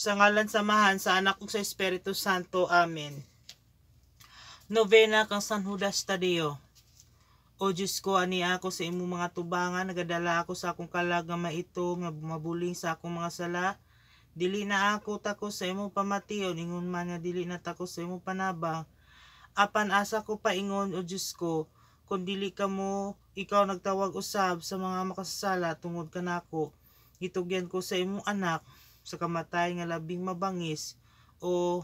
Sa ngalan samahan sa anak ug sa Espiritu Santo. Amen. Novena kang San Judas Tadeo. O Diyos ko, ani ako sa imong mga tubangan, nagadala ako sa akong kalag nga maito, nga mabuling sa akong mga sala. Dili na ako tako sa imong pamation, ingon man nga dili na tako sa imong panabang. Apan asa ko paingon, O Diyos ko, kung dili ka mo, ikaw nagtawag usab sa mga makasasala tungod kanako. Gitugyan ko sa imong anak, sa kamatay nga labing mabangis, o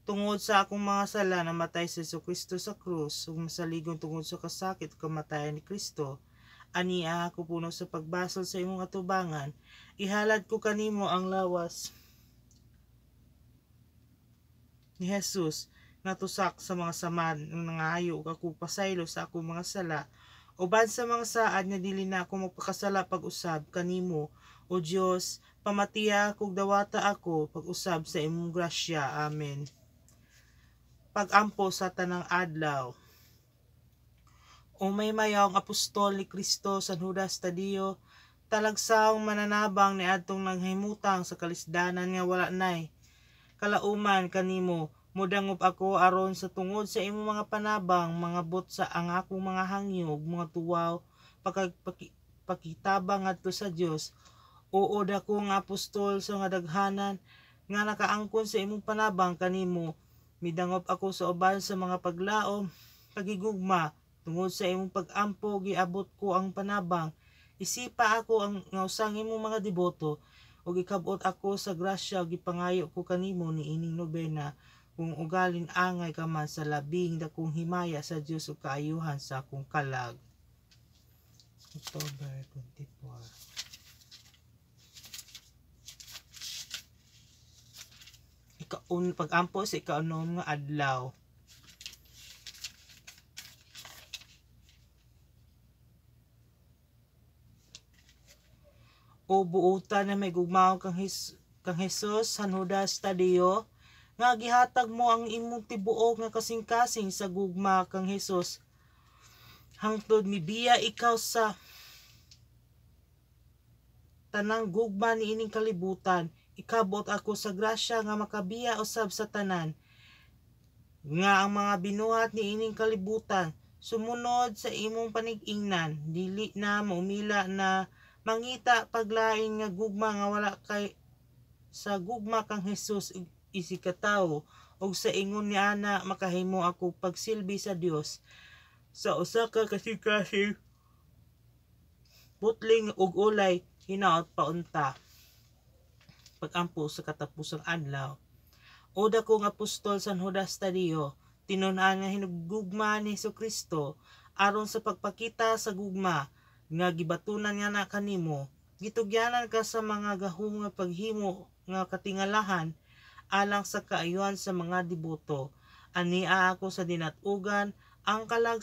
tungod sa akong mga sala namatay sa Kristo sa krus, ug masaligon tungod sa kasakit ug kamatayan ni Kristo. Ania ako puno sa pagbasol sa imong atubangan, ihalad ko kanimo ang lawas ni Jesus nga tusak sa mga samad ng nangayo ug ako pasaylo sa akong mga sala, uban sa mga saad nga dili na ako magpakasala pag-usab kanimo, O Dios, pamatiya kog dawata ako pag-usab sa imong grasya. Amen. Pag-ampo sa tanang adlaw. O may mayawang apostol ni Kristo San Judas Tadeo, talagsaong mananabang ni adtong nanghimutang sa kalisdanan nga wala nay kalauman kanimo, mudangob ako aron sa tungod sa imong mga panabang, mga but sa ang akong mga hangyo, mga tuwaw, pakitabang adto sa Dios. Oo dako nga apostol sa nga daghanan nga nakaangkon sa imong panabang kanimo, midangop ako sa uban sa mga paglaom, pagigugma, tungod sa imong pag-ampo giabot ko ang panabang. Isipa ako ang nga usang imong mga deboto, ug ikabot ako sa grasya ug gipangayo ko kanimo ni ining nobena, kung ugalin angay ka man sa labing dakong himaya sa Dios ug kaayuhan sa akong kalag. October 24. Pag-ampo sa ikaunom nga adlaw. O buutan na may gugmaw kang Jesus San Judas Tadeo, nga gihatag mo ang imong tibuok nga kasing-kasing sa gugma kang Jesus, hangtod mibiya ikaw sa tanang gugma ni ining kalibutan. Ikabot ako sa grasya nga makabiya usab sa tanan, nga ang mga binuhat ni ining kalibutan sumunod sa imong panig-ingnan, dili na maumila na mangita paglain nga gugma nga wala kay sa gugma kang Jesus isikatawo, og sa ingon ni ana makahimo ako pagsilbi sa Dios sa usa ka kasing-kasing putling ug ulay hinaot paunta. Pag-ampo sa katapusang adlaw. O dakong apostol San Judas Tadeo, tinun-an nga hinugugma ni Kristo aron sa pagpakita sa gugma nga gibatunan nga na kanimo, gitugyanan ka sa mga gahong nga paghimo nga katingalahan alang sa kaayuhan sa mga deboto. Ania ako sa dinatugan ang kalag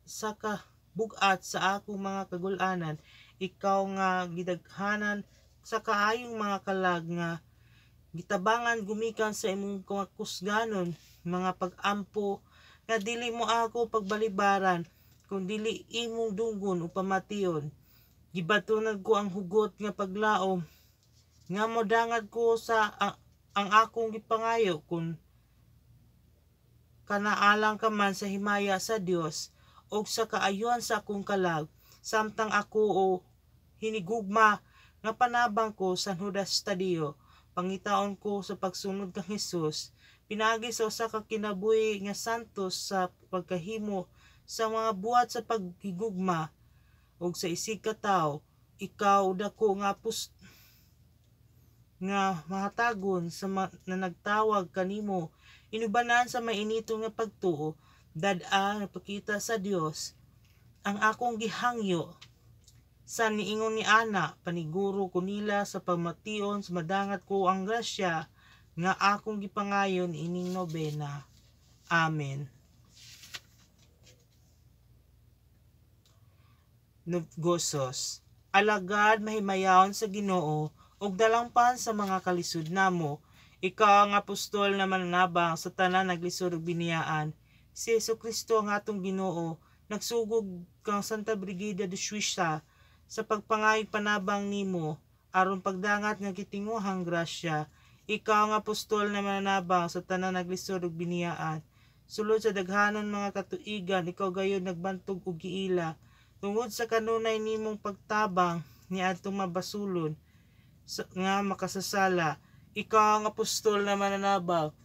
sa kabugat sa akong mga kagul-anan, ikaw nga gidaghanan sa kaayong mga kalag nga gitabangan gumikan sa imong kusganon, mga pag-ampo nga dili mo ako pagbalibaran, kung dili imong dunggon o pamation. Gibatunan ko ang hugot nga paglaom, nga modangad ko sa ang akong gipangayo, kung kanaalang ka man sa himaya sa Dios o sa kaayuhan sa akong kalag, samtang ako o hinigugma nga panabang ko San Judas Tadeo, pangitaon ko sa pagsunod kang Jesus, pinagi sa usa ka kinabuhi nga santos sa pagkahimo sa mga buhat sa paghigugma, ug sa isig ka tawo, ikaw dako nga nga mahatagon sa na nagtawag kanimo, inubanan sa mainito nga pagtuo, dad-a nga pakita sa Dios ang akong gihangyo. Sa niingon ni ana, paniguro ko nila sa pamation sa madangat ko ang grasya nga akong gipangayon ining nobena. Amen. Nuggosos. Alagad mahimayaon sa Ginoo ug dalangpan sa mga kalisud namo. Ikaw ang apostol na mananabang sa tanan naglisod ug biniyaan. Si Jesucristo ang atong Ginoo, nagsugod kang Santa Brigida de Suiza sa pagpangayog panabang nimo aron pagdangat nga gitinguhang grasya. Ikaw ang apostol na mananabang sa tanan naglisod ug biniyaan. Sulod sa daghanon mga katuigan, ikaw gayon nagbantog og giila. Tungod sa kanunay nimong pagtabang niadtong mabasulon nga makasasala, ikaw ang apostol na mananabang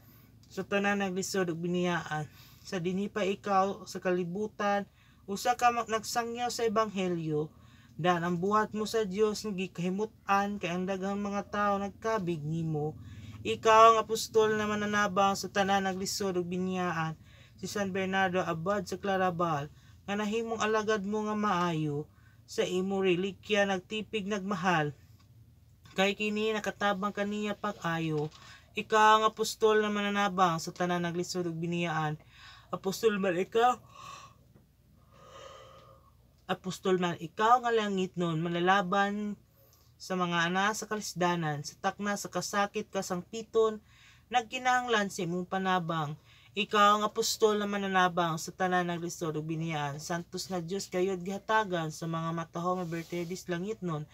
sa tanan naglisod ug biniyaan. Sa dinhi pa ikaw sa kalibutan, usa ka nagsangyaw sa ebanghelyo, dan ang buhat mo sa Dios nga gikahimut-an kay ang daghang mga tawo nagkabig nimo. Ikaw ang apostol na mananabang sa tanan naglisod ug biniyaan, si San Bernardo Abad sa Clarabal, nga nahimong alagad mo nga maayo, sa imo relikya nagtipig nagmahal, kay kini nakatabang kaniya pag-ayo. Ikaw ang apostol na mananabang sa tanan naglisod ug biniyaan. Apostol man ikaw nga langit nun, manlalaban sa mga ana sa kalisdanan, sa takna sa kasakit kasangpiton, nagkinahanglan sa imong panabang. Ikaw ang apostol na mananabang sa tanan naglisod ug biniyaan. Santos na Dios kayod gihatagan sa mga matahong nga bertedis langit nun.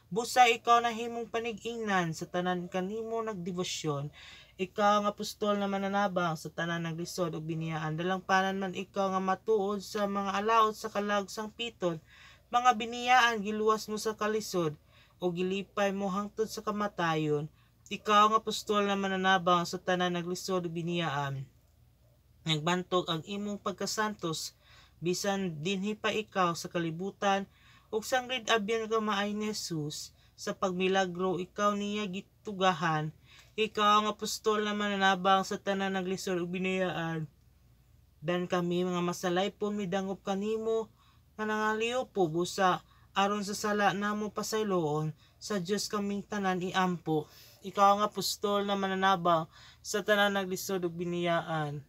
Busa ikaw na himong panig-ingnan sa tanan kanimo nagdebosyon. Ikaw ang apostol na mananabang sa tanan naglisod ug biniyaan. Dalangpanan man ikaw nga matuod sa mga alaot sa kalagsang piton. Mga biniyaan giluwas mo sa kalisod o gilipay mo hangtod sa kamatayon. Ikaw ang apostol na mananabang sa tanan naglisod ug biniyaan. Nagbantog ang imong pagkasantos bisan dinhi pa ikaw sa kalibutan ug sangrid abyan ka maay ni Jesus sa pagmilagro ikaw niya gitugahan. Ikaw ang apostol na mananabang sa tanan naglisod ug biniyaan. Dan kami mga masalaypon midangop kanimo nga nangaliw po busa aron sa sala namo pasayloon sa Dios kaming tanan iampo. Ikaw ang apostol na mananabang sa tanan naglisod ug biniyaan.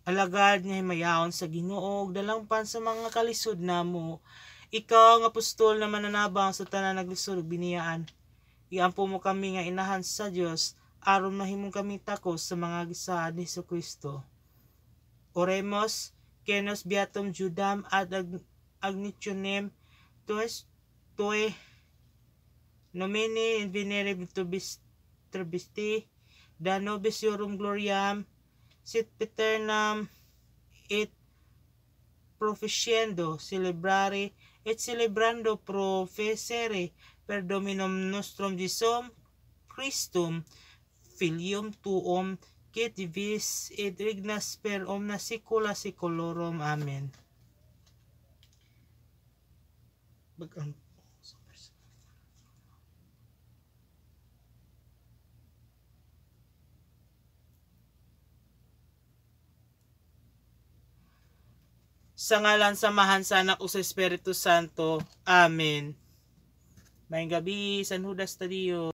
Alagad nga himayaon sa Ginoo ug dalangpan sa mga kalisod namo. Ikaw ang apostol na mananabang sa tanan naglisod ug biniyaan. Iampo mo kami nga inahan sa Dios aron mahimong kami takos sa mga gisaad ni Jesucristo. Oremos, Kenos Beatum Judam ad agnitionem toe nomini in venere tribisti da nobis iorum gloriam sit paternam et proficiendo celebrare et celebrando professere per Dominum nostrum Jesum Christum filium tuum quid divis et regnas per omnia saecula saeculorum. Amen. Sa ngalan samahan sa Anak ug sa Espiritu Santo. Amen. Maayong gabi, San Judas Tadeo.